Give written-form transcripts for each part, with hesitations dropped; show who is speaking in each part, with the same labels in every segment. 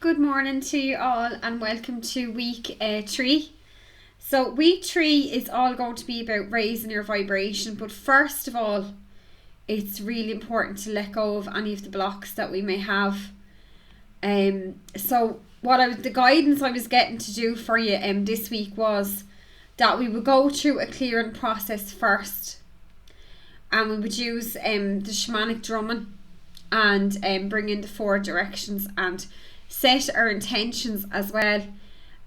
Speaker 1: Good morning to you all and welcome to week 3. So week 3 is all going to be about raising your vibration, but first of all it's really important to let go of any of the blocks that we may have. So the guidance I was getting to do for you this week was that we would go through a clearing process first, and we would use the shamanic drumming and bring in the 4 directions and set our intentions as well,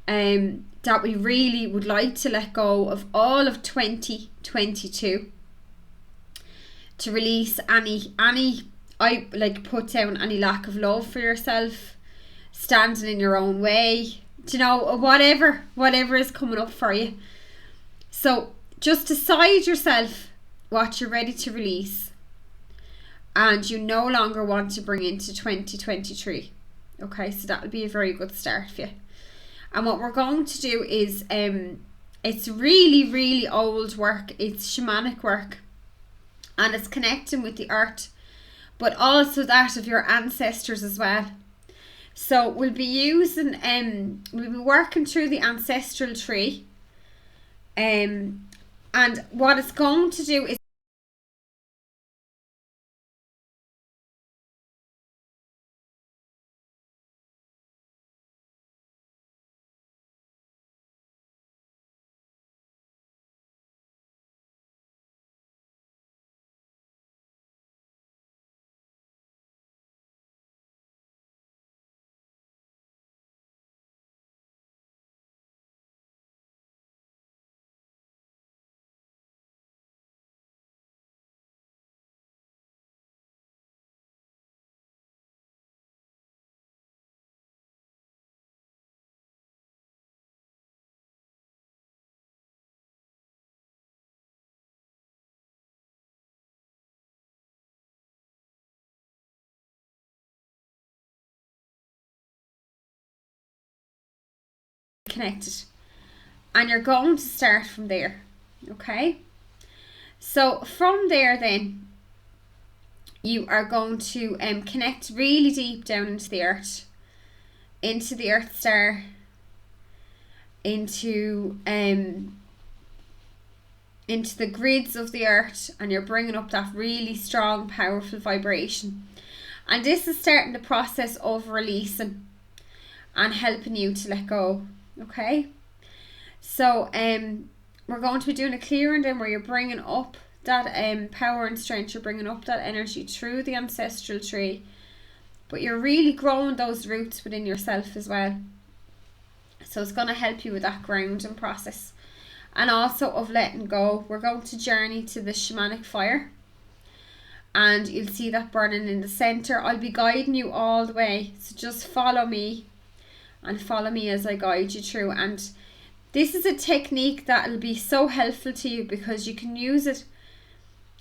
Speaker 1: that we really would like to let go of all of 2022, to release put down any lack of love for yourself, standing in your own way, whatever is coming up for you. So just decide yourself what you're ready to release and you no longer want to bring into 2023. Okay, so that'll be a very good start for you. And what we're going to do is it's really old work. It's shamanic work, and it's connecting with the earth, but also that of your ancestors as well. So we'll be working through the ancestral tree, and what it's going to do is connected, and you're going to start from there. Okay, so from there then you are going to connect really deep down into the earth star, into the grids of the earth, and you're bringing up that really strong, powerful vibration. And this is starting the process of releasing and helping you to let go. Okay, so we're going to be doing a clearing then, where you're bringing up that power and strength. You're bringing up that energy through the ancestral tree, but you're really growing those roots within yourself as well. So it's going to help you with that grounding process, and also of letting go. We're going to journey to the shamanic fire, and you'll see that burning in the center. I'll be guiding you all the way, so just follow me as I guide you through. And this is a technique that will be so helpful to you because you can use it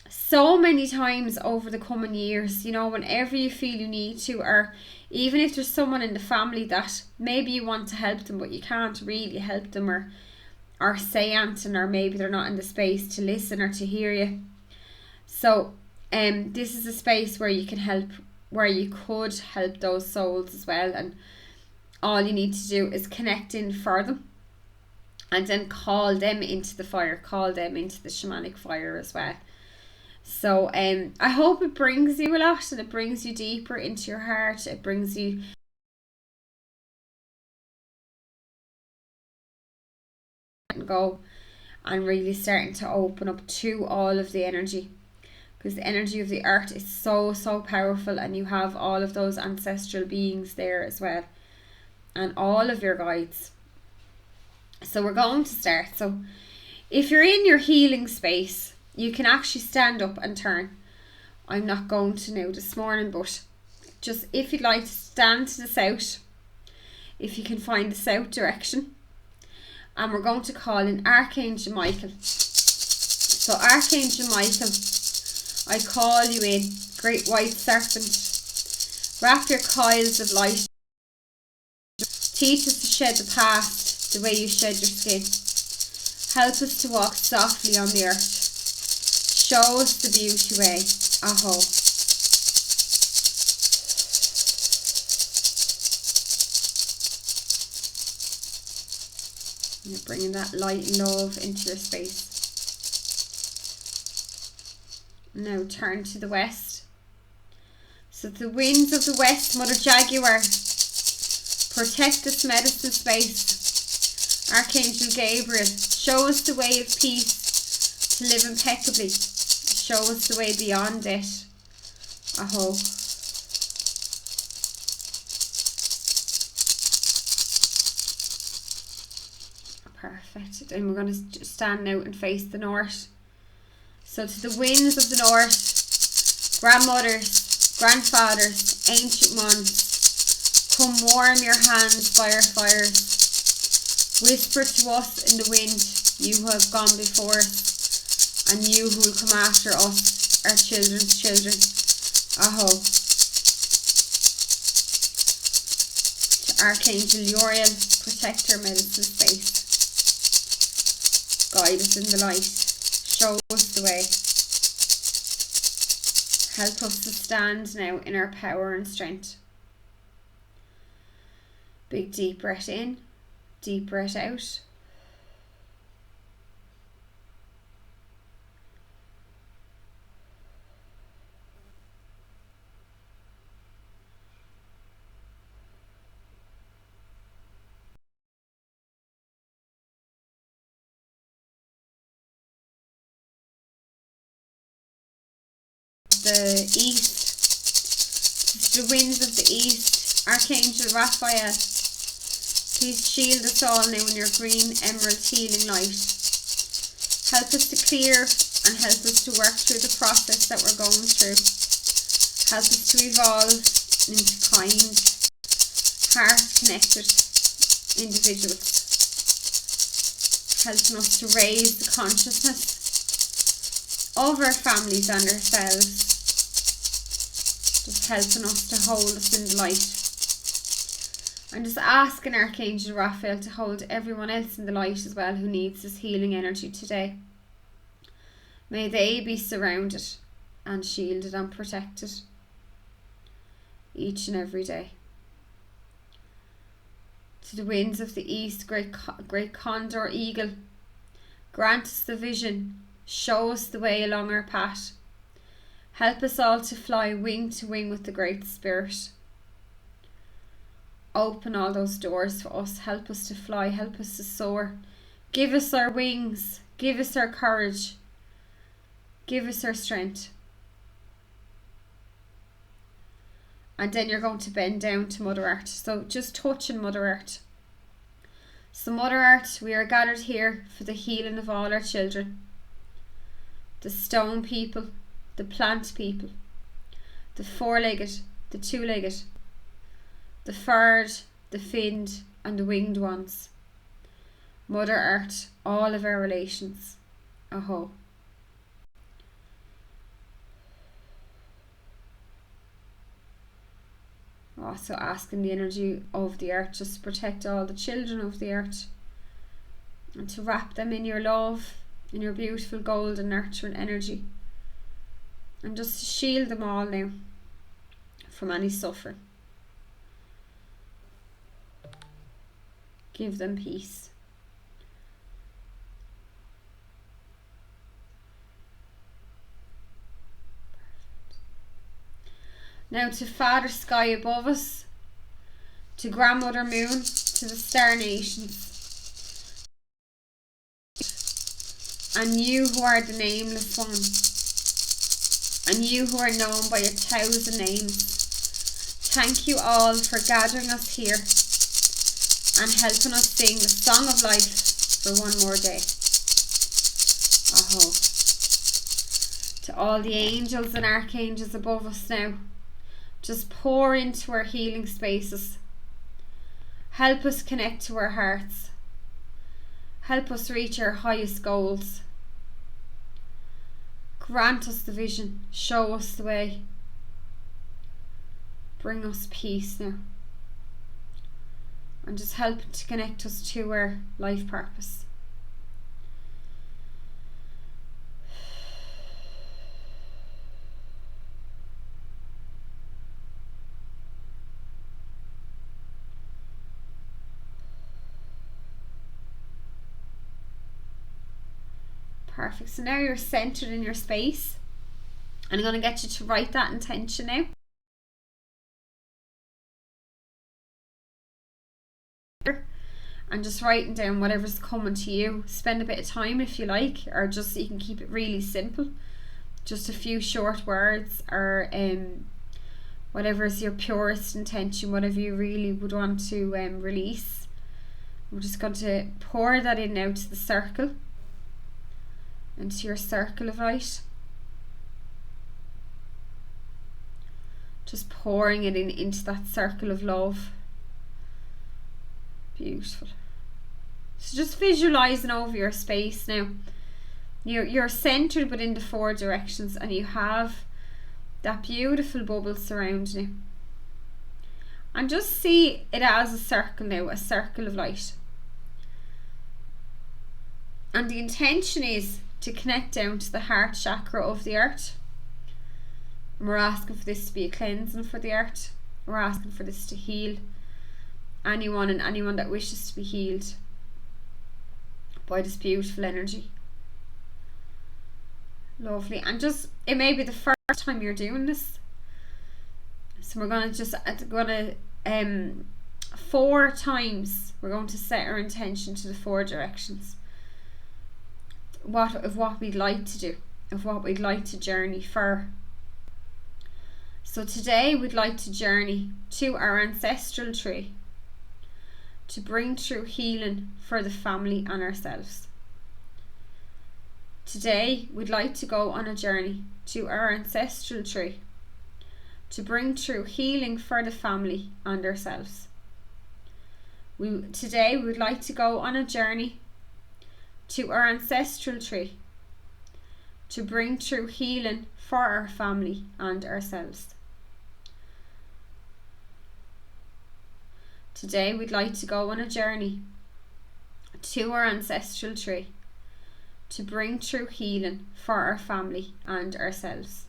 Speaker 1: so many times over the coming years, whenever you feel you need to, or even if there's someone in the family that maybe you want to help them but you can't really help them, or say anything, or maybe they're not in the space to listen or to hear you. So this is a space where you can help, where you could help those souls as well. And all you need to do is connect in for them, and then call them into the fire, call them into the shamanic fire as well. So I hope it brings you a lot, and it brings you deeper into your heart. It brings you and go, and really starting to open up to all of the energy, because the energy of the earth is so powerful, and you have all of those ancestral beings there as well, and all of your guides. So we're going to start. So if you're in your healing space, you can actually stand up and turn. I'm not going to now this morning, but just if you'd like to stand to the south, if you can find the south direction, and we're going to call in Archangel Michael. So Archangel Michael, I call you in, great white serpent, wrap your coils of light. Teach us to shed the past the way you shed your skin. Help us to walk softly on the earth. Show us the beauty way. Aho. You're bringing that light and love into your space. Now turn to the west. So the winds of the west, Mother Jaguar, protect this medicine space. Archangel Gabriel, show us the way of peace to live impeccably. Show us the way beyond it. Aho. Perfect. And we're going to stand out and face the north. So to the winds of the north, grandmothers, grandfathers, ancient ones, come warm your hands by our fires. Whisper to us in the wind, you who have gone before us, and you who will come after us, our children's children. Aho. To Archangel Uriel, protect our medicine space. Guide us in the light. Show us the way. Help us to stand now in our power and strength. Big deep breath in, deep breath out. The east, the winds of the east, Archangel Raphael, please shield us all now in your green emerald healing light. Help us to clear and help us to work through the process that we're going through. Help us to evolve into kind, heart-connected individuals. Helping us to raise the consciousness of our families and ourselves. Just helping us to hold us in the light. I'm just asking Archangel Raphael to hold everyone else in the light as well who needs this healing energy today. May they be surrounded and shielded and protected each and every day. To the winds of the east, great condor eagle, grant us the vision, show us the way along our path. Help us all to fly wing to wing with the Great Spirit. Open all those doors for us. Help us to fly. Help us to soar. Give us our wings. Give us our courage. Give us our strength. And then you're going to bend down to Mother Earth. So just touching Mother Earth. So Mother Earth, we are gathered here for the healing of all our children. The stone people, the plant people, the four-legged, the two-legged, the furred, the finned and the winged ones. Mother Earth, all of our relations. Aho. Also asking the energy of the earth just to protect all the children of the earth and to wrap them in your love, in your beautiful golden nurturing energy, and just to shield them all now from any suffering. Give them peace. Now to Father Sky above us, to Grandmother Moon, to the Star Nations, and you who are the nameless one, and you who are known by 1,000 names. Thank you all for gathering us here and helping us sing the song of life for one more day. Aho. To all the angels and archangels above us now, just pour into our healing spaces. Help us connect to our hearts. Help us reach our highest goals. Grant us the vision. Show us the way. Bring us peace now. And just help to connect us to our life purpose. Perfect. So now you're centered in your space. And I'm going to get you to write that intention now. And just writing down whatever's coming to you. Spend a bit of time if you like, or just so you can keep it really simple. Just a few short words, or whatever is your purest intention, whatever you really would want to release. I'm just going to pour that in now to the circle, into your circle of light. Just pouring it into that circle of love. Beautiful. So just visualizing over your space now. You're centered within the 4 directions, and you have that beautiful bubble surrounding you. And just see it as a circle now, a circle of light. And the intention is to connect down to the heart chakra of the earth. And we're asking for this to be a cleansing for the earth. We're asking for this to heal anyone and anyone that wishes to be healed by this beautiful energy. Lovely. And just, it may be the first time you're doing this, so we're going to 4 times we're going to set our intention to the 4 directions of what we'd like to do, of what we'd like to journey for. So today we'd like to journey to our ancestral tree to bring true healing for the family and ourselves. Today we'd like to go on a journey to our ancestral tree to bring true healing for the family and ourselves. Today we would like to go on a journey to our ancestral tree to bring true healing for our family and ourselves. Today we'd like to go on a journey to our ancestral tree to bring true healing for our family and ourselves.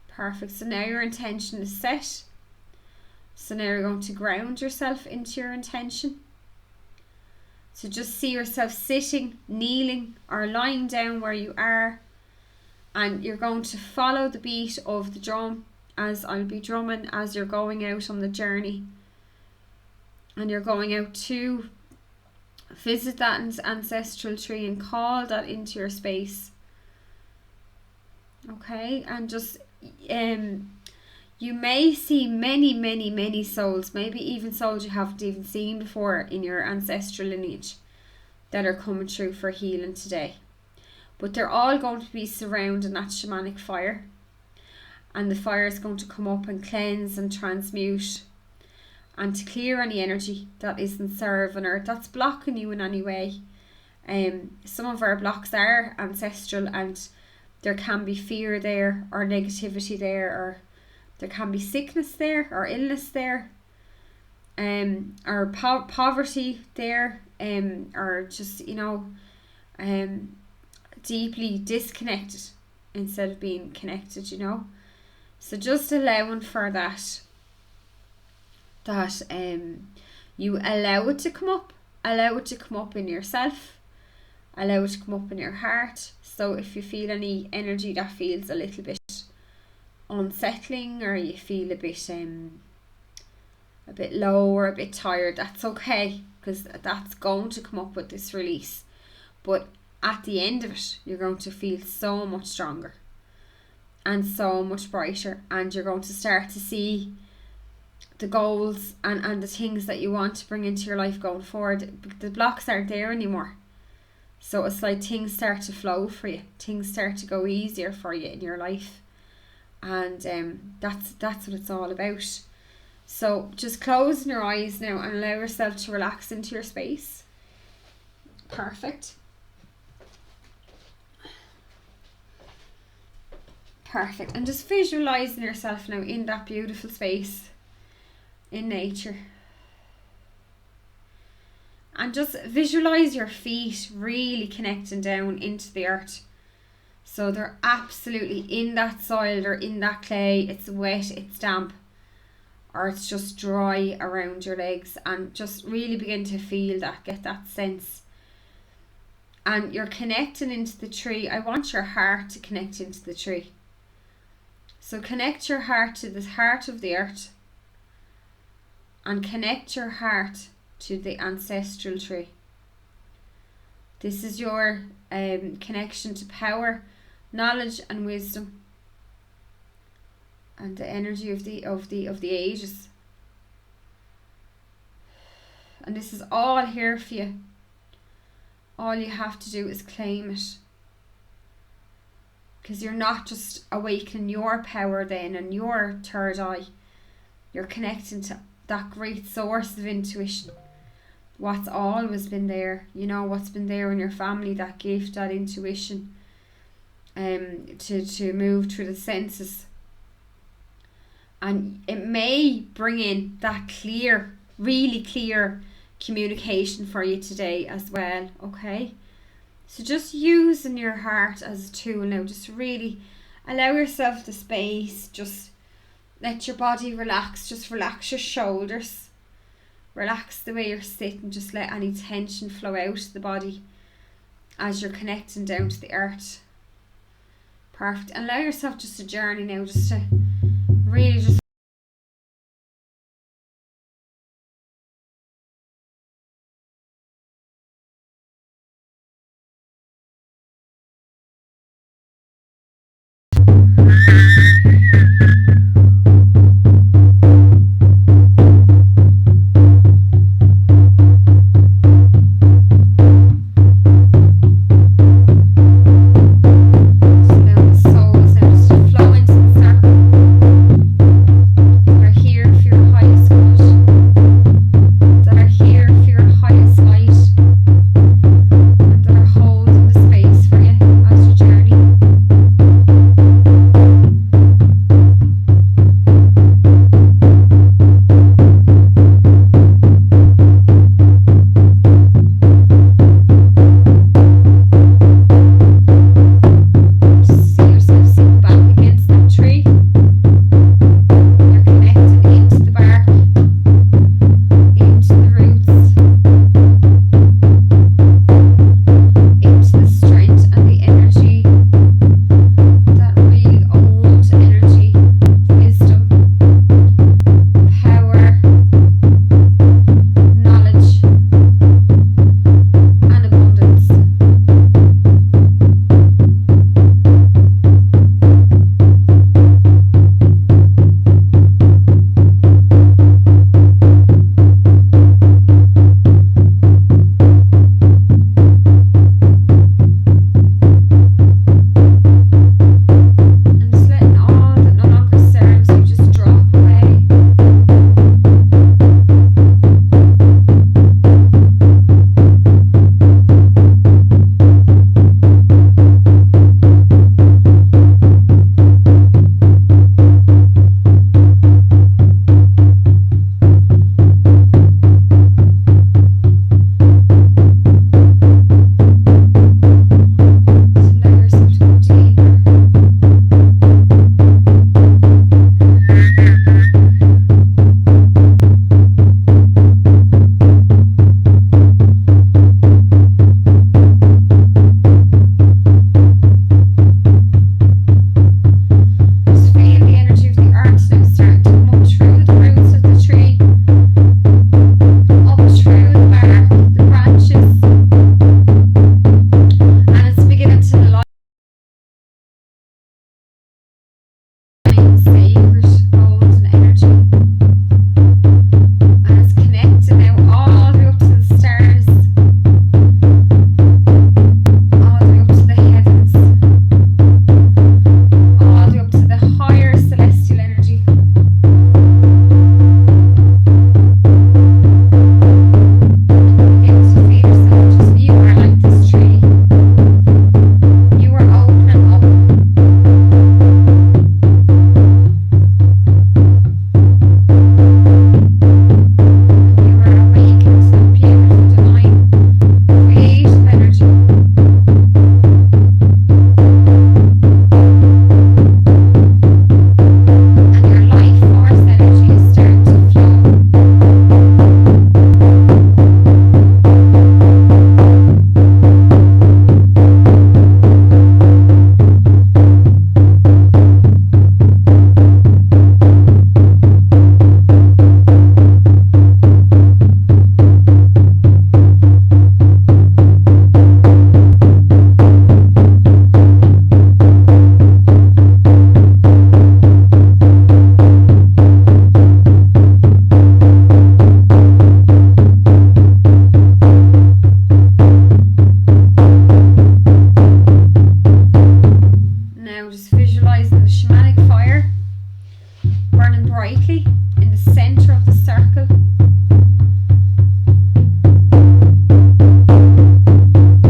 Speaker 1: Perfect. So now your intention is set. So now you're going to ground yourself into your intention. So just see yourself sitting, kneeling, or lying down where you are. And you're going to follow the beat of the drum as I'll be drumming as you're going out on the journey. And you're going out to visit that ancestral tree and call that into your space. Okay, and just you may see many souls, maybe even souls you haven't even seen before in your ancestral lineage that are coming through for healing today. But they're all going to be surrounding that shamanic fire. And the fire is going to come up and cleanse and transmute and to clear any energy that isn't serving or that's blocking you in any way. Some of our blocks are ancestral, and there can be fear there, or negativity there, or there can be sickness there, or illness there, or poverty there, or just, deeply disconnected instead of being connected, So just allowing for that you allow it to come up in yourself, allow it to come up in your heart. So if you feel any energy that feels a little bit unsettling, or you feel a bit low or a bit tired, that's okay, because that's going to come up with this release. But at the end of it, you're going to feel so much stronger and so much brighter, and you're going to start to see the goals and the things that you want to bring into your life going forward. The blocks aren't there anymore. So it's like things start to flow for you. Things start to go easier for you in your life. And that's what it's all about. So just closing your eyes now and allow yourself to relax into your space. Perfect. Perfect. And just visualizing yourself now in that beautiful space in nature. And just visualize your feet really connecting down into the earth. So they're absolutely in that soil or in that clay. It's wet, it's damp. or it's just dry around your legs, and just really begin to feel that, get that sense. And you're connecting into the tree. I want your heart to connect into the tree. So connect your heart to the heart of the earth, and connect your heart to the ancestral tree. This is your connection to power, knowledge, and wisdom, and the energy of the ages. And this is all here for you. All you have to do is claim it, because you're not just awakening your power then and your third eye. You're connecting to that great source of intuition, what's always been there, what's been there in your family, that gift, that intuition, to move through the senses. And it may bring in that clear, really clear communication for you today as well, okay? So just using your heart as a tool now. Just really allow yourself the space. Just let your body relax. Just relax your shoulders. Relax the way you're sitting. Just let any tension flow out of the body as you're connecting down to the earth. Perfect. And allow yourself just a journey now, just to really just slow the souls now, just to flow into the circle. Just visualizing the shamanic fire burning brightly in the center of the circle.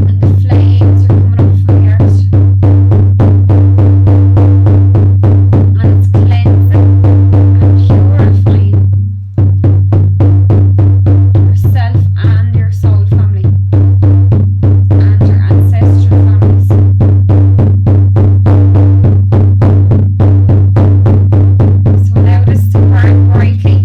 Speaker 1: And the flames are coming up from the earth. And it's cleansing and purifying yourself and your soul family and your ancestral families. So allow this to burn brightly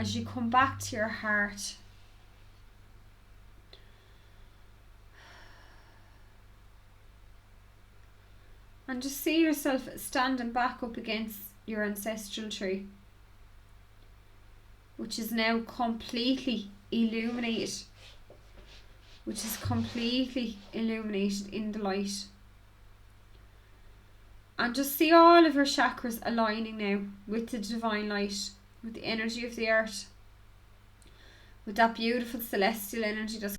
Speaker 1: as you come back to your heart. And just see yourself standing back up against your ancestral tree, which is now completely illuminated. Which is completely illuminated in the light. And just see all of your chakras aligning now with the divine light, with the energy of the earth, with that beautiful celestial energy that's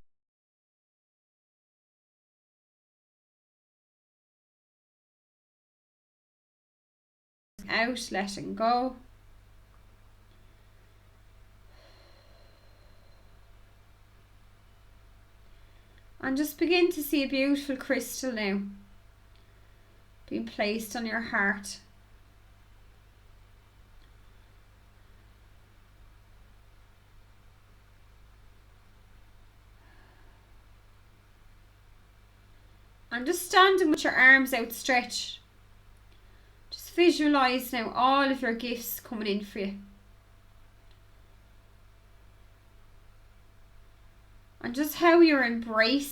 Speaker 1: out, letting go. And just begin to see a beautiful crystal now being placed on your heart. And just standing with your arms outstretched. Just visualise now all of your gifts coming in for you. And just how you're embracing,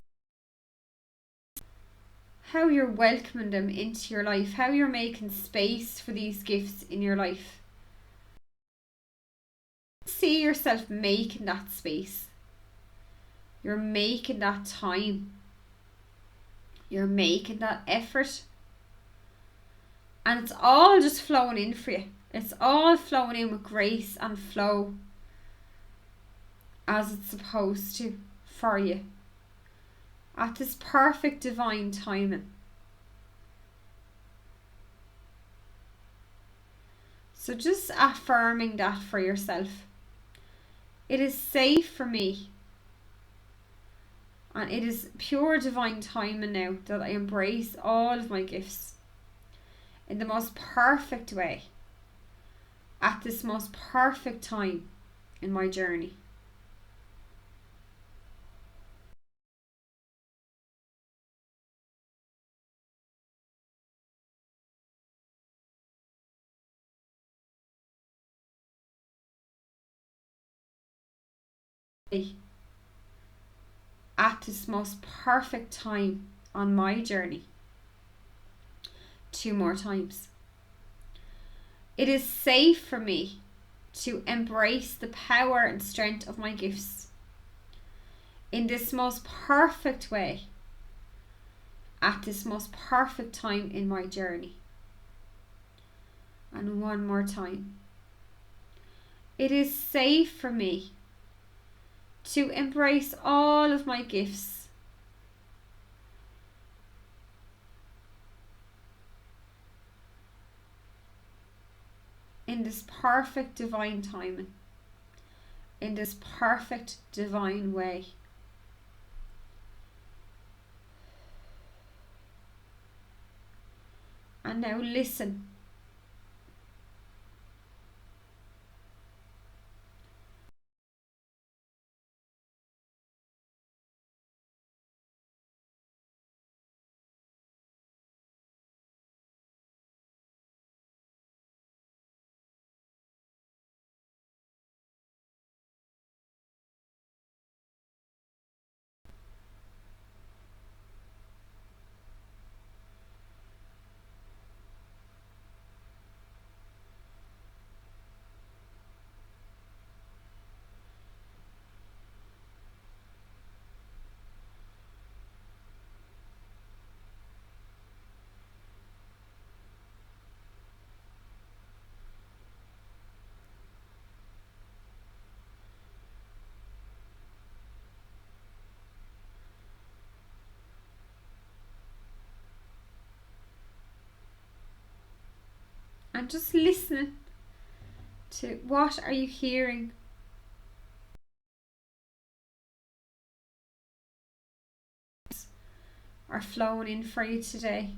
Speaker 1: how you're welcoming them into your life, how you're making space for these gifts in your life. See yourself making that space. You're making that time. You're making that effort. And it's all just flowing in for you. It's all flowing in with grace and flow as it's supposed to for you. At this perfect divine timing. So just affirming that for yourself. It is safe for me. And it is pure divine timing now that I embrace all of my gifts in the most perfect way. At this most perfect time in my journey. At this most perfect time on my journey. 2 more times. It is safe for me to embrace the power and strength of my gifts in this most perfect way at this most perfect time in my journey. And 1 more time. It is safe for me to embrace all of my gifts in this perfect divine timing, in this perfect divine way. And now listen. And just listening to what are you hearing? Are flowing in for you today.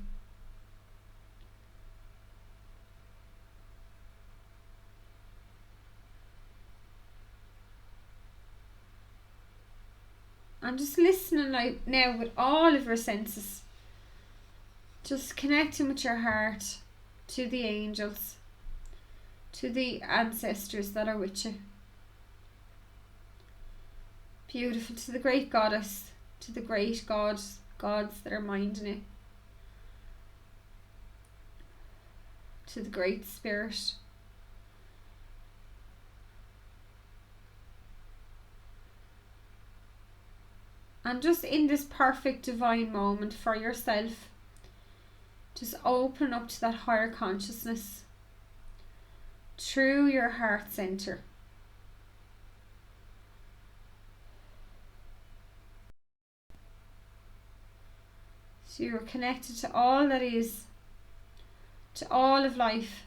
Speaker 1: And just listening now with all of your senses. Just connecting with your heart to the angels, to the ancestors that are with you. Beautiful. To the great goddess, to the great gods that are minding it, to the great spirit. And just in this perfect divine moment for yourself, just open up to that higher consciousness through your heart center. So you're connected to all that is, to all of life.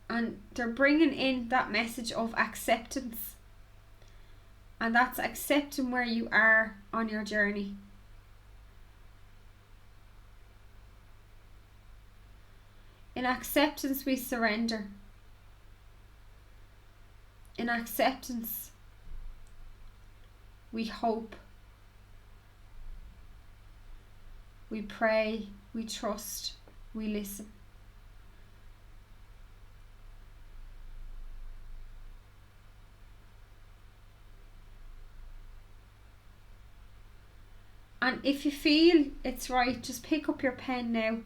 Speaker 1: And they're bringing in that message of acceptance. And that's accepting where you are on your journey. In acceptance, we surrender. In acceptance, we hope. We pray. We trust. We listen. And if you feel it's right, just pick up your pen now.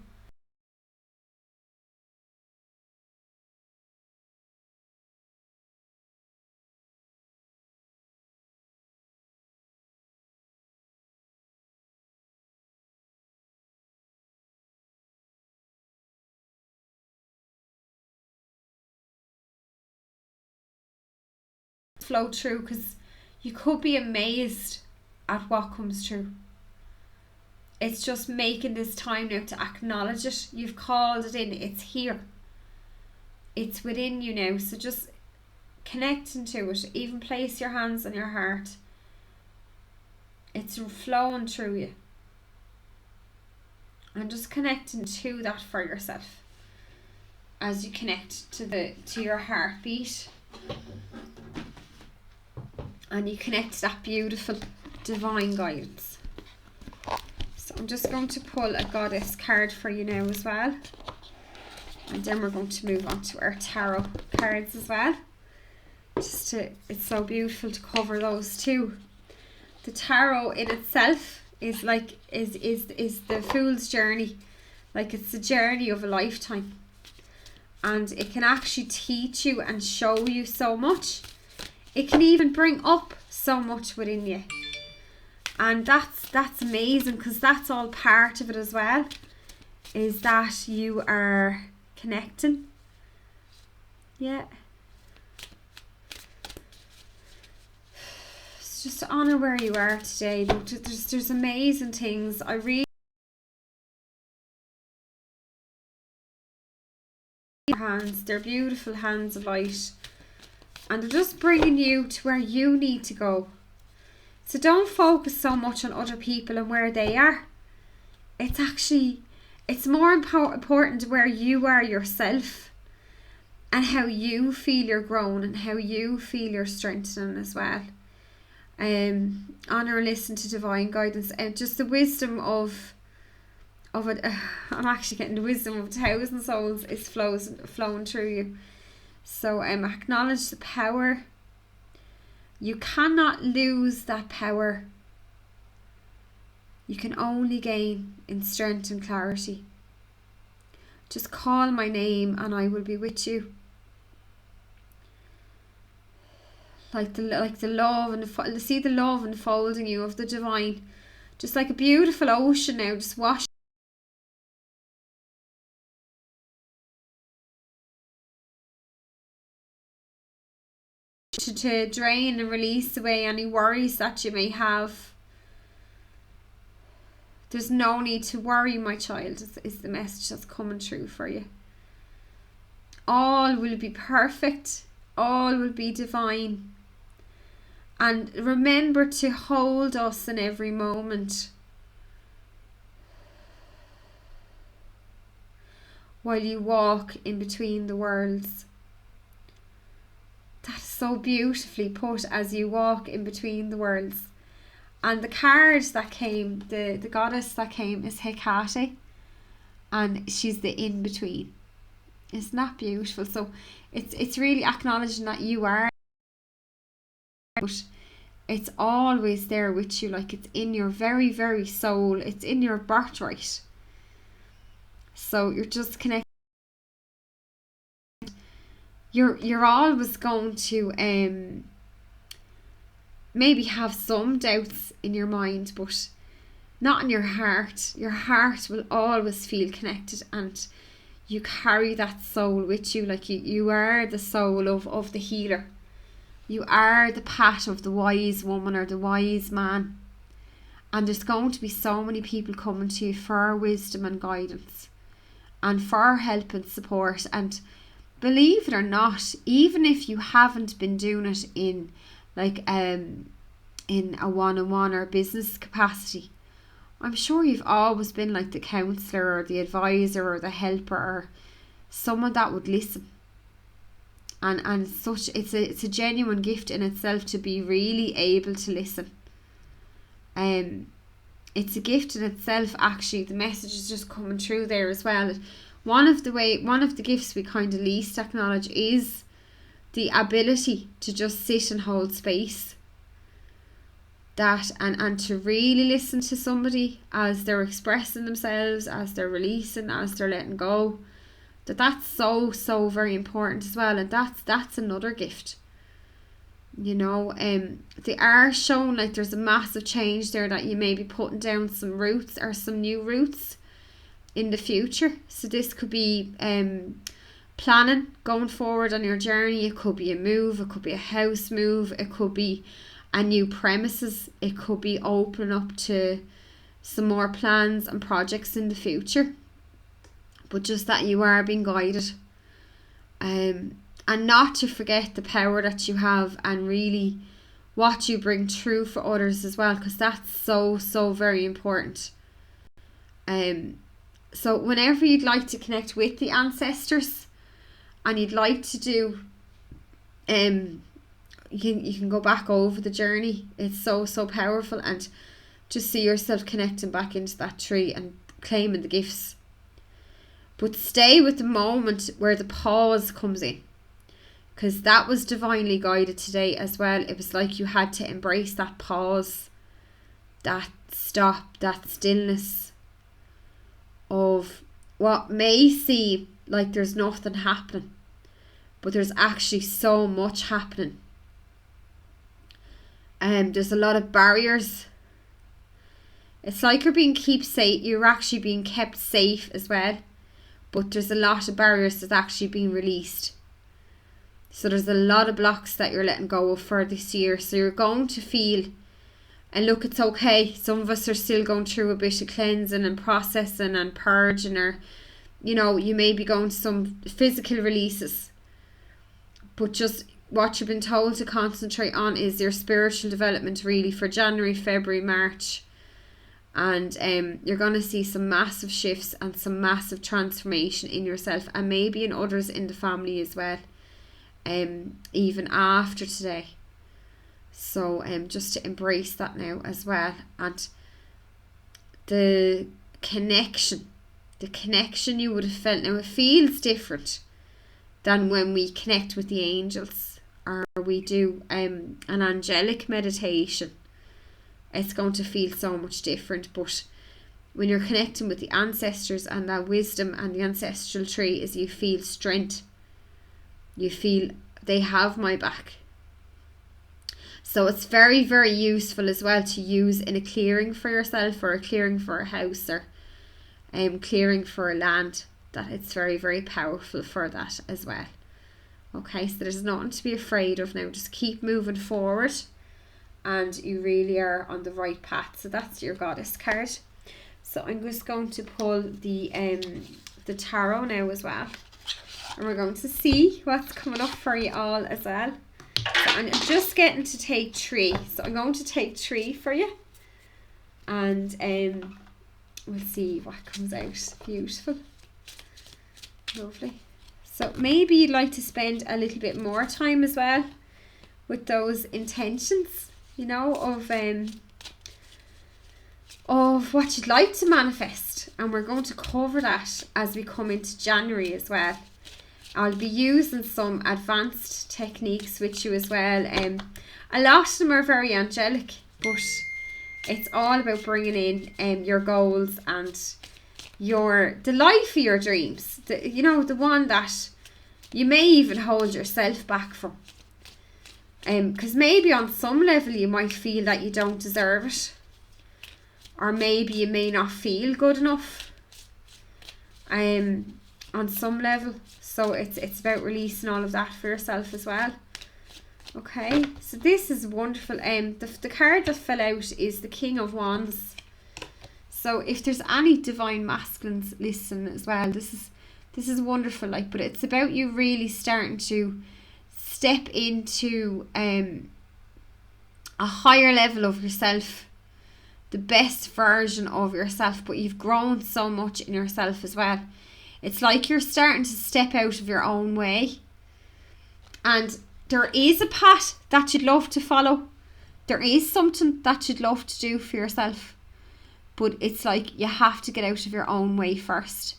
Speaker 1: Flow through, because you could be amazed at what comes through. It's just making this time now to acknowledge it. You've called it in. It's here. It's within you now. So just connecting to it. Even place your hands on your heart. It's flowing through you. And just connecting to that for yourself. As you connect to your heartbeat. And you connect to that beautiful divine guidance. So I'm just going to pull a goddess card for you now as well. And then we're going to move on to our tarot cards as well. It's so beautiful to cover those too. The tarot in itself is like is the Fool's journey. Like, it's the journey of a lifetime. And it can actually teach you and show you so much. It can even bring up so much within you. And that's amazing, because that's all part of it as well. Is that you are connecting. Yeah. It's just to honour where you are today. There's amazing things. I really hands. They're beautiful hands of light. And they're just bringing you to where you need to go. So don't focus so much on other people and where they are. It's more important where you are yourself. And how you feel you're growing and how you feel you're strengthening as well. Honour and listen to divine guidance. And just the wisdom of it. I'm actually getting the wisdom of 1,000 souls is flowing through you. So acknowledge the power. You cannot lose that power. You can only gain in strength and clarity. Just call my name and I will be with you. Like the love and see the love enfolding you of the divine. Just like a beautiful ocean now, just wash. To drain and release away any worries that you may have. There's no need to worry, my child, is the message that's coming through for you. All will be perfect. All will be divine. And remember to hold us in every moment. While you walk in between the worlds. That is so beautifully put as you walk in between the worlds. And the card that came, the goddess that came is Hecate, and she's the in-between. Isn't that beautiful? So it's really acknowledging that you are, but it's always there with you, like it's in your very, very soul. It's in your birthright. So you're just connected. You're always going to maybe have some doubts in your mind, but not in your heart. Your heart will always feel connected, and you carry that soul with you. Like you are the soul of the healer. You are the pat of the wise woman or the wise man. And there's going to be so many people coming to you for wisdom and guidance, and for help and support. And believe it or not, even if you haven't been doing it in like in a one-on-one or business capacity, I'm sure you've always been like the counsellor or the advisor or the helper or someone that would listen. And such, it's a genuine gift in itself to be really able to listen. It's a gift in itself, actually. The message is just coming through there as well. One of the gifts we kind of least acknowledge is the ability to just sit and hold space. That and to really listen to somebody as they're expressing themselves, as they're releasing, as they're letting go. That's so very important as well. And that's another gift. You know, they are shown like there's a massive change there, that you may be putting down some roots or some new roots in the future. So this could be planning going forward on your journey. It could be a move, it could be a house move, it could be a new premises, it could be opening up to some more plans and projects in the future. But just that you are being guided, and not to forget the power that you have, and really what you bring through for others as well, because that's so very important. So whenever you'd like to connect with the ancestors and you'd like to do you can go back over the journey. It's so powerful, and just see yourself connecting back into that tree and claiming the gifts. But stay with the moment where the pause comes in, because that was divinely guided today as well. It was like you had to embrace that pause, that stop, that stillness of what may seem like there's nothing happening, but there's actually so much happening. There's a lot of barriers. It's like you're actually being kept safe as well, but there's a lot of barriers that's actually being released. So there's a lot of blocks that you're letting go of for this year. So you're going to feel, and look, it's okay. Some of us are still going through a bit of cleansing and processing and purging, or, you know, you may be going to some physical releases. But just what you've been told to concentrate on is your spiritual development, really, for January, February, March. And you're going to see some massive shifts and some massive transformation in yourself, and maybe in others in the family as well, even after today. So just to embrace that now as well. And the connection you would have felt, now it feels different than when we connect with the angels or we do an angelic meditation. It's going to feel so much different. But when you're connecting with the ancestors and that wisdom and the ancestral tree, is you feel strength. You feel they have my back. So it's very, very useful as well to use in a clearing for yourself, or a clearing for a house, or clearing for a land. That it's very, very powerful for that as well. Okay, so there's nothing to be afraid of now. Just keep moving forward, and you really are on the right path. So that's your goddess card. So I'm just going to pull the tarot now as well, and we're going to see what's coming up for you all as well. So I'm just getting to take 3. So I'm going to take 3 for you, and we'll see what comes out. Beautiful, lovely. So maybe you'd like to spend a little bit more time as well with those intentions, you know, of what you'd like to manifest. And we're going to cover that as we come into January as well. I'll be using some advanced techniques with you as well. A lot of them are very angelic, but it's all about bringing in your goals and the life of your dreams. The one that you may even hold yourself back from. Because maybe on some level you might feel that you don't deserve it. Or maybe you may not feel good enough. On some level. So it's about releasing all of that for yourself as well. Okay, so this is wonderful. The card that fell out is the King of Wands. So if there's any divine masculines listening as well, this is wonderful. But it's about you really starting to step into a higher level of yourself, the best version of yourself. But you've grown so much in yourself as well. It's like you're starting to step out of your own way. And there is a path that you'd love to follow. There is something that you'd love to do for yourself. But it's like you have to get out of your own way first.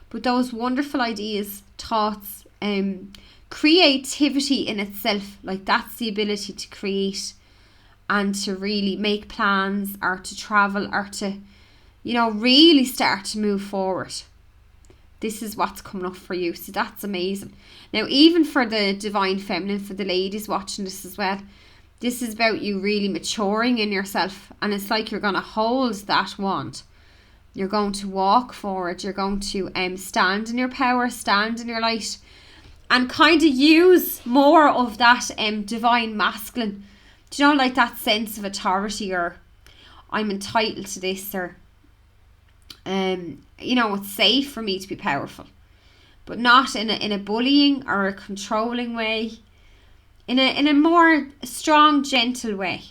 Speaker 1: But those wonderful ideas, thoughts, creativity in itself, that's the ability to create and to really make plans or to travel or to, really start to move forward. This is what's coming up for you. So that's amazing. Now, even for the divine feminine, for the ladies watching this as well, this is about you really maturing in yourself. And it's like you're going to hold that wand. You're going to walk forward. You're going to stand in your power, stand in your light. And kind of use more of that divine masculine. Do you know, that sense of authority, or I'm entitled to this, or it's safe for me to be powerful, but not in a bullying or a controlling way, in a more strong, gentle way.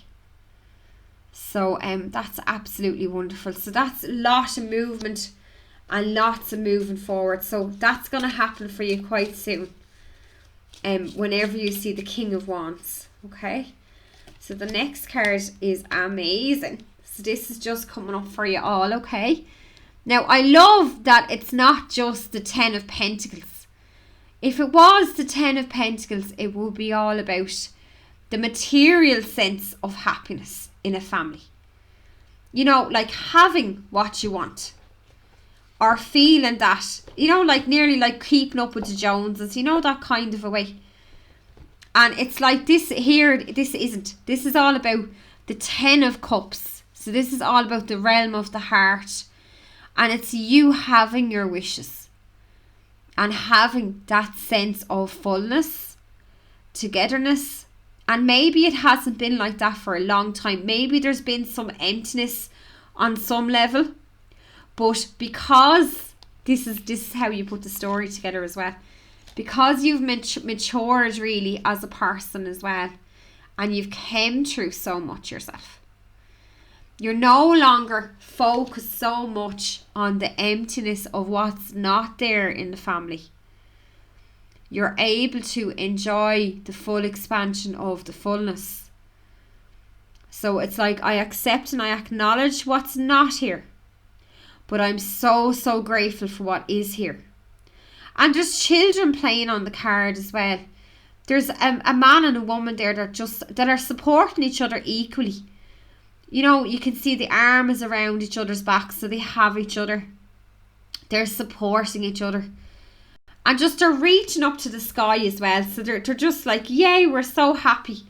Speaker 1: So that's absolutely wonderful. So that's a lot of movement and lots of moving forward. So that's going to happen for you quite soon. Whenever you see the King of Wands. Okay. So the next card is amazing. So this is just coming up for you all. Okay. Now, I love that it's not just the 10 of Pentacles. If it was the 10 of Pentacles, it would be all about the material sense of happiness in a family. Having what you want. Or feeling that, nearly keeping up with the Joneses, that kind of a way. And it's like this here, this isn't. This is all about the 10 of Cups. So this is all about the realm of the heart. And it's you having your wishes and having that sense of fullness, togetherness. And maybe it hasn't been like that for a long time. Maybe there's been some emptiness on some level. But because this is how you put the story together as well. Because you've matured really as a person as well. And you've came through so much yourself. You're no longer focused so much on the emptiness of what's not there in the family. You're able to enjoy the full expansion of the fullness. So it's like I accept and I acknowledge what's not here. But I'm so, so grateful for what is here. And there's children playing on the card as well. There's a man and a woman there that are supporting each other equally. You can see the arms around each other's backs, so they have each other. They're supporting each other. And just they're reaching up to the sky as well. So they're just like, yay, we're so happy.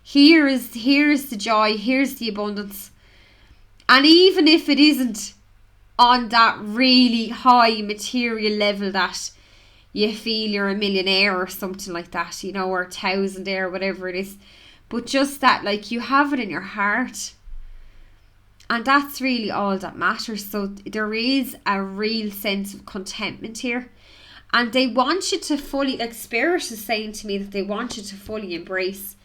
Speaker 1: Here's the joy, here's the abundance. And even if it isn't on that really high material level that you feel you're a millionaire or something like that, or 1,000 or whatever it is. But just that, you have it in your heart. And that's really all that matters. So there is a real sense of contentment here. And they want you to fully, Spirit is saying to me that they want you to fully embrace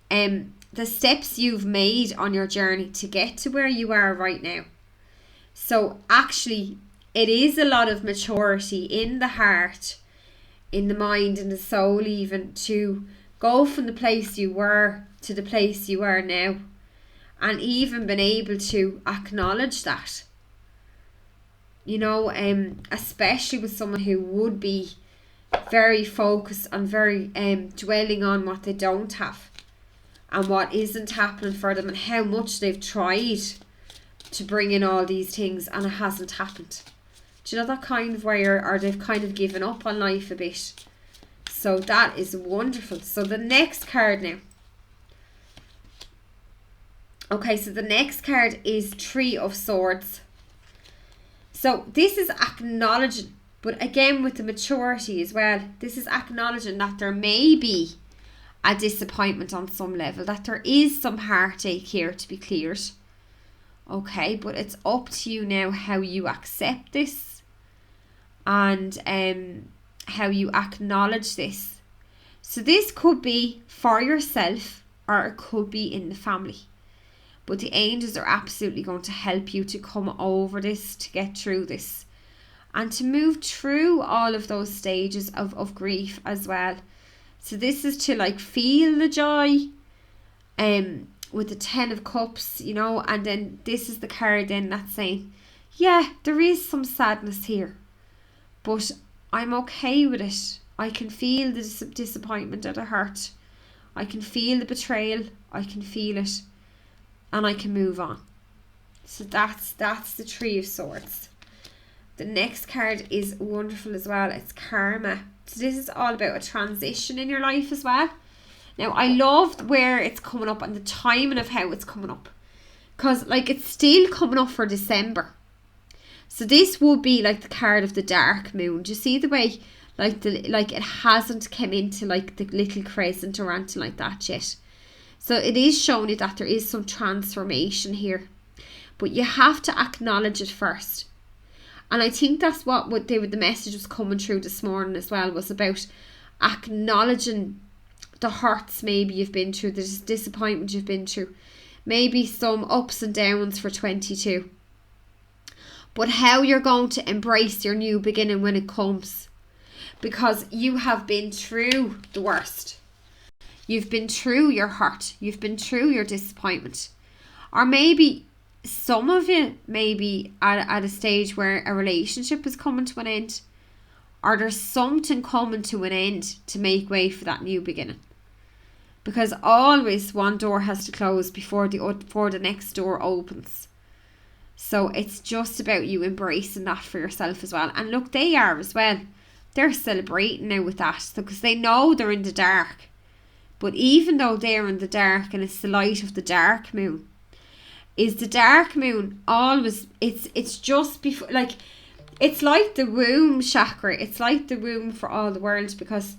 Speaker 1: the steps you've made on your journey to get to where you are right now. So actually, it is a lot of maturity in the heart, in the mind, in the soul even, to Go from the place you were to the place you are now. And even been able to acknowledge that. You know, especially with someone who would be very focused and very dwelling on what they don't have and what isn't happening for them and how much they've tried to bring in all these things and it hasn't happened. Do you know that kind of where, or they've kind of given up on life a bit? So that is wonderful. So the next card now. Okay, so the next card is Three of Swords. So this is acknowledging, but again with the maturity as well, this is acknowledging that there may be a disappointment on some level, that there is some heartache here to be cleared. Okay, but it's up to you now how you accept this and how you acknowledge this. So this could be for yourself or it could be in the family. But the angels are absolutely going to help you to come over this, to get through this. And to move through all of those stages of grief as well. So this is to like feel the joy with the 10 of Cups, you know. And then this is the card then that's saying, yeah, there is some sadness here. But I'm okay with it. I can feel the disappointment or the hurt. I can feel the betrayal. I can feel it. And I can move on. So that's the Three of Swords. The next card is wonderful as well. It's Karma. So this is all about a transition in your life as well. Now I loved where it's coming up and the timing of how it's coming up. Because like it's still coming up for December. So this will be like the card of the dark moon. Do you see the way like it hasn't come into like the little crescent or anything like that yet? So it is showing you that there is some transformation here. But you have to acknowledge it first. And I think that's what the message was coming through this morning as well, was about acknowledging the hurts maybe you've been through, the disappointment you've been through, maybe some ups and downs for 22. But how you're going to embrace your new beginning when it comes. Because you have been through the worst. You've been through your hurt. You've been through your disappointment. Or maybe some of you maybe at a stage where a relationship is coming to an end. Or there's something coming to an end to make way for that new beginning. Because always one door has to close before the next door opens. So it's just about you embracing that for yourself as well. And look, they are as well. They're celebrating now with that. Because they know they're in the dark. But even though they're in the dark and it's the light of the dark moon, is the dark moon always, it's just before, like, it's like the womb chakra. It's like the womb for all the world, because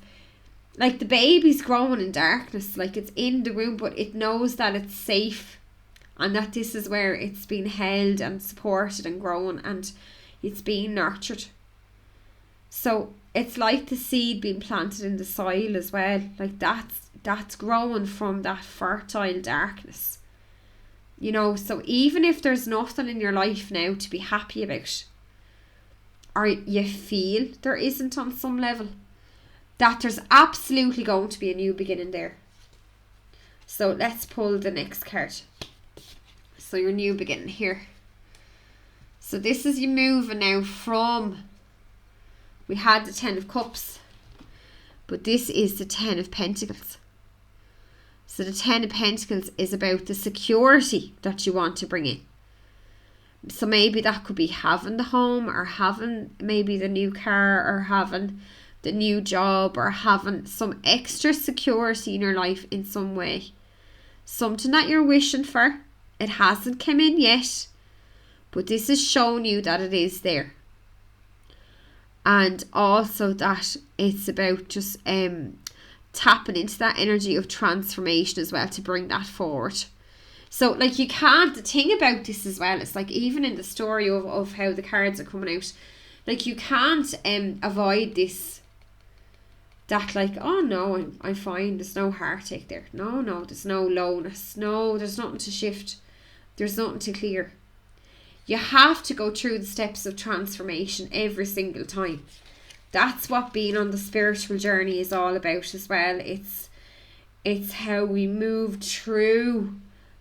Speaker 1: like the baby's growing in darkness, like it's in the womb, but it knows that it's safe and that this is where it's being held and supported and grown and it's being nurtured. So it's like the seed being planted in the soil as well. Like that's growing from that fertile darkness. You know, so even if there's nothing in your life now to be happy about, or you feel there isn't on some level, that there's absolutely going to be a new beginning there. So let's pull the next card. So your new beginning here. So this is you moving now from, we had the 10 of Cups, but this is the 10 of Pentacles. So the 10 of Pentacles is about the security that you want to bring in. So maybe that could be having the home, or having maybe the new car, or having the new job, or having some extra security in your life in some way. Something that you're wishing for. It hasn't come in yet, but this is showing you that it is there. And also that it's about just tapping into that energy of transformation as well to bring that forward. So like you can't, the thing about this as well, it's like even in the story of how the cards are coming out, like you can't avoid this, that like, oh no, I'm fine, there's no heartache there, no, there's no lowness, no, there's nothing to shift, there's nothing to clear. You have to go through the steps of transformation every single time. That's what being on the spiritual journey is all about as well. It's how we move through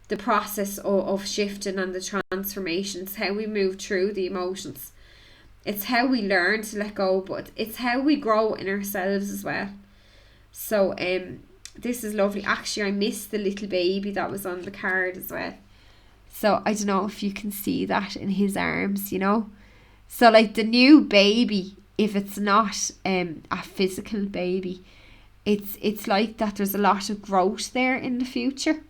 Speaker 1: the process of shifting and the transformations, how we move through the emotions. It's how we learn to let go, but it's how we grow in ourselves as well. So this is lovely. Actually, I missed the little baby that was on the card as well. So I don't know if you can see that in his arms, you know. So like the new baby, if it's not a physical baby, it's like that there's a lot of growth there in the future,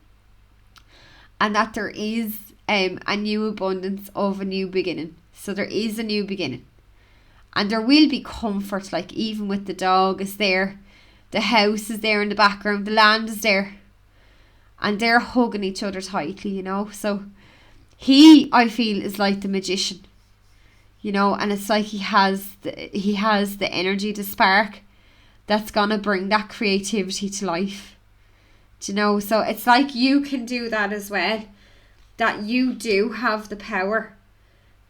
Speaker 1: and that there is a new abundance of a new beginning. So there is a new beginning, and there will be comfort, like even with the dog is there, the house is there in the background, the land is there, and they're hugging each other tightly, you know. So he, I feel, is like the magician, you know, and it's like he has the energy, the spark that's gonna bring that creativity to life. Do you know? So it's like you can do that as well. That you do have the power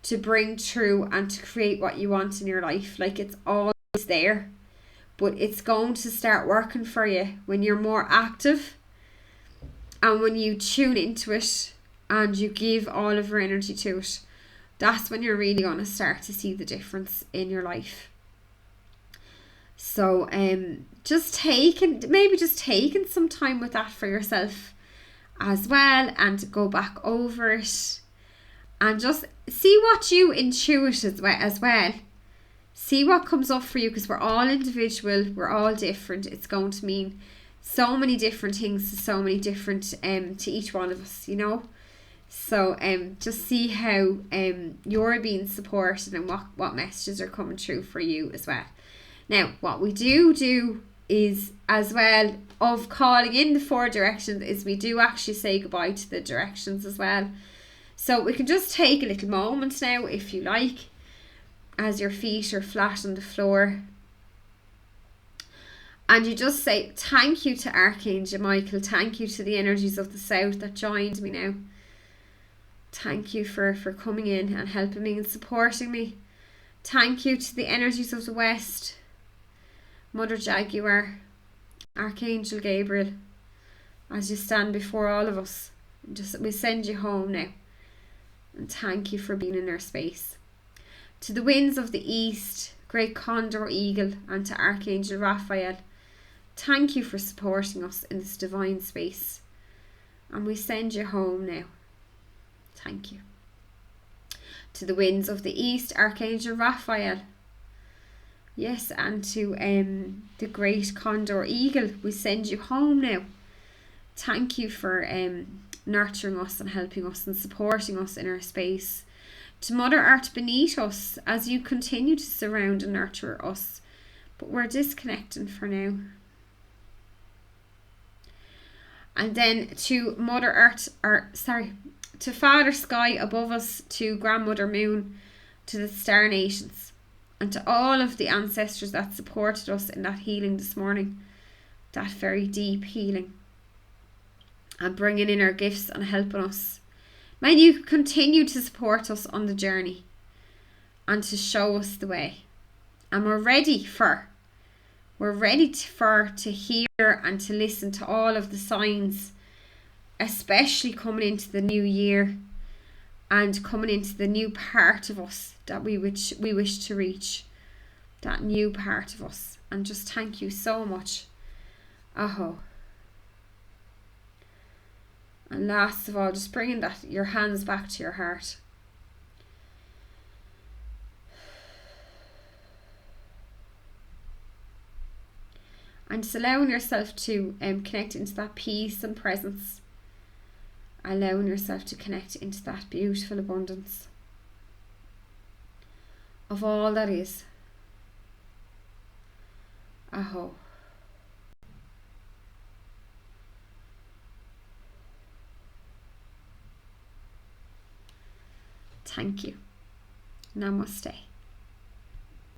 Speaker 1: to bring through and to create what you want in your life. Like it's always there. But it's going to start working for you when you're more active and when you tune into it and you give all of your energy to it. That's when you're really going to start to see the difference in your life. So just taking some time with that for yourself as well, and go back over it and just see what you intuit as well. See what comes up for you, because we're all individual, we're all different. It's going to mean so many different things to so many different to each one of us, you know. So just see how you're being supported and what messages are coming through for you as well. Now, what we do is, as well of calling in the 4 directions, is we do actually say goodbye to the directions as well. So we can just take a little moment now, if you like, as your feet are flat on the floor. And you just say, thank you to Archangel Michael. Thank you to the energies of the South that joined me now. Thank you for coming in and helping me and supporting me. Thank you to the energies of the West. Mother Jaguar, Archangel Gabriel, as you stand before all of us. We send you home now. And thank you for being in our space. To the winds of the East, Great Condor Eagle, and to Archangel Raphael, thank you for supporting us in this divine space. And we send you home now. Thank you. To the winds of the East, Archangel Raphael. Yes, and to the Great Condor Eagle, we send you home now. Thank you for nurturing us and helping us and supporting us in our space. To Mother Earth beneath us, as you continue to surround and nurture us, but we're disconnecting for now. And then to Mother Earth, to Father Sky above us, to Grandmother Moon, to the Star Nations, and to all of the ancestors that supported us in that healing this morning, that very deep healing, and bringing in our gifts and helping us. May you continue to support us on the journey and to show us the way. And we're ready to hear and to listen to all of the signs, especially coming into the new year and coming into the new part of us that we wish to reach, that new part of us. And just thank you so much. Aho. And last of all, just bringing your hands back to your heart. And just allowing yourself to connect into that peace and presence. Allowing yourself to connect into that beautiful abundance of all that is. Aho. Thank you. Namaste.